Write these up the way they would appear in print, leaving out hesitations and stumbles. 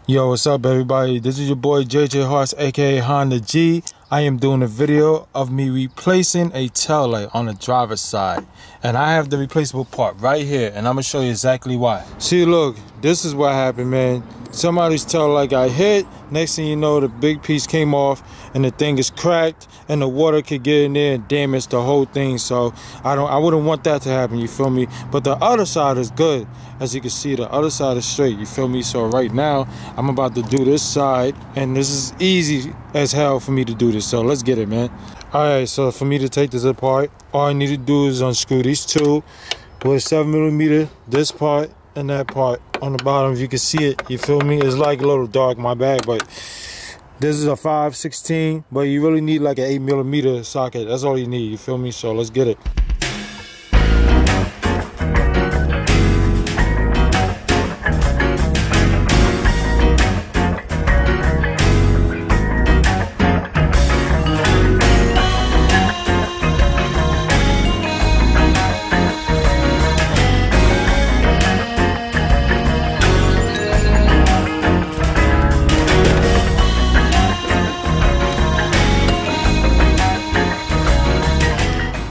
Yo, what's up everybody? This is your boy JJ Horse, aka Honda G. I am doing a video of me replacing a tail light on the driver's side. And I have the replaceable part right here, and I'm gonna show you exactly why. See, look, this is what happened, man. Somebody's tail light got hit. Next thing you know, the big piece came off and the thing is cracked, and the water could get in there and damage the whole thing. So I wouldn't want that to happen, you feel me? But the other side is good. As you can see, the other side is straight, you feel me? So right now, I'm about to do this side, and this is easy as hell for me to do this. So let's get it, man. All right, so for me to take this apart, all I need to do is unscrew these two with a 7mm, this part and that part on the bottom. If you can see it, you feel me? It's like a little dark, my bad, but this is a 5/16, but you really need like an 8mm socket. That's all you need, you feel me? So let's get it.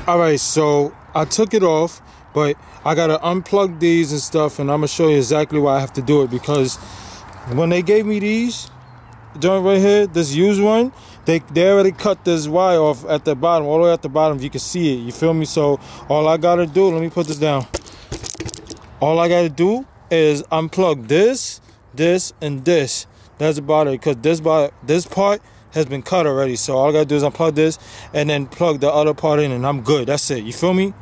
Alright, so I took it off, but I gotta unplug these and stuff, and I'm gonna show you exactly why I have to do it. Because when they gave me these joint right here, this used one, they already cut this wire off at the bottom, all the way at the bottom. You can see it, you feel me? So all I gotta do, let me put this down. All I gotta do is unplug this, and this. That's about it, because this part has been cut already. So all I gotta do is unplug this and then plug the other part in, and I'm good. That's it, you feel me?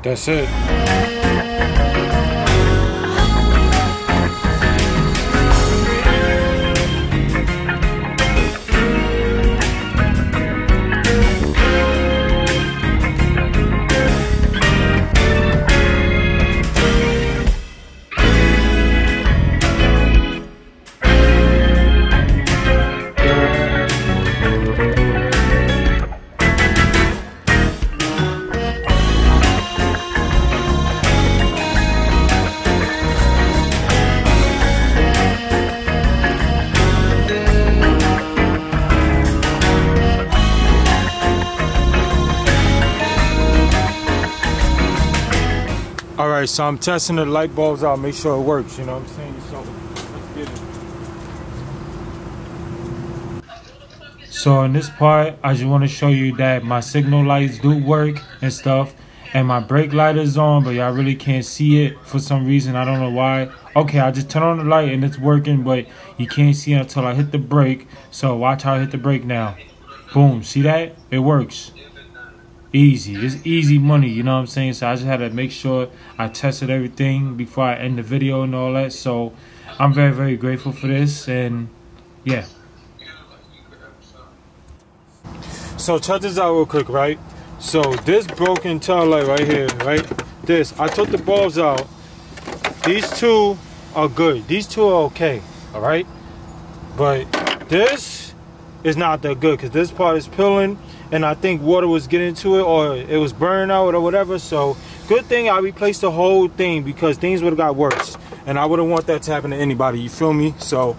That's it. Alright, so I'm testing the light bulbs out, make sure it works, you know what I'm saying? So let's get it. So in this part, I just want to show you that my signal lights do work and stuff, and my brake light is on, but y'all really can't see it for some reason. I don't know why. Okay, I just turn on the light and it's working, but you can't see it until I hit the brake. So watch how I hit the brake now. Boom, see that? It works. Easy. It's easy money, you know what I'm saying? So I just had to make sure I tested everything before I end the video and all that. So I'm very, very grateful for this, and yeah. So check this out real quick, right? So this broken tail light right here, right? This, I took the bulbs out. These two are good. These two are okay, all right? But this is not that good, because this part is peeling, and I think water was getting to it, or it was burning out or whatever. So good thing I replaced the whole thing, because things would have got worse, and I wouldn't want that to happen to anybody, you feel me? So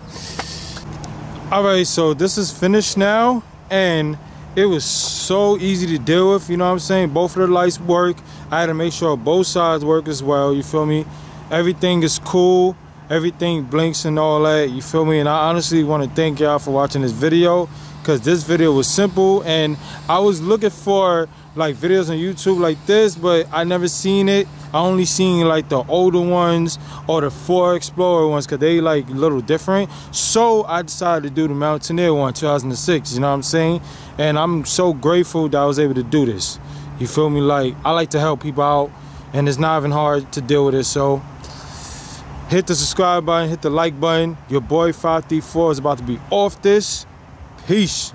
all right, so this is finished now, and it was so easy to deal with, you know what I'm saying? Both of the lights work. I had to make sure both sides work as well, you feel me? Everything is cool, everything blinks and all that, you feel me? And I honestly want to thank y'all for watching this video, because this video was simple, and I was looking for like videos on YouTube like this, but I never seen it. I only seen like the older ones or the Ford Explorer ones, because they like a little different. So I decided to do the Mountaineer one, 2006, you know what I'm saying? And I'm so grateful that I was able to do this, you feel me? Like, I like to help people out, and it's not even hard to deal with it. So hit the subscribe button, hit the like button. Your boy 534 is about to be off this. Peace.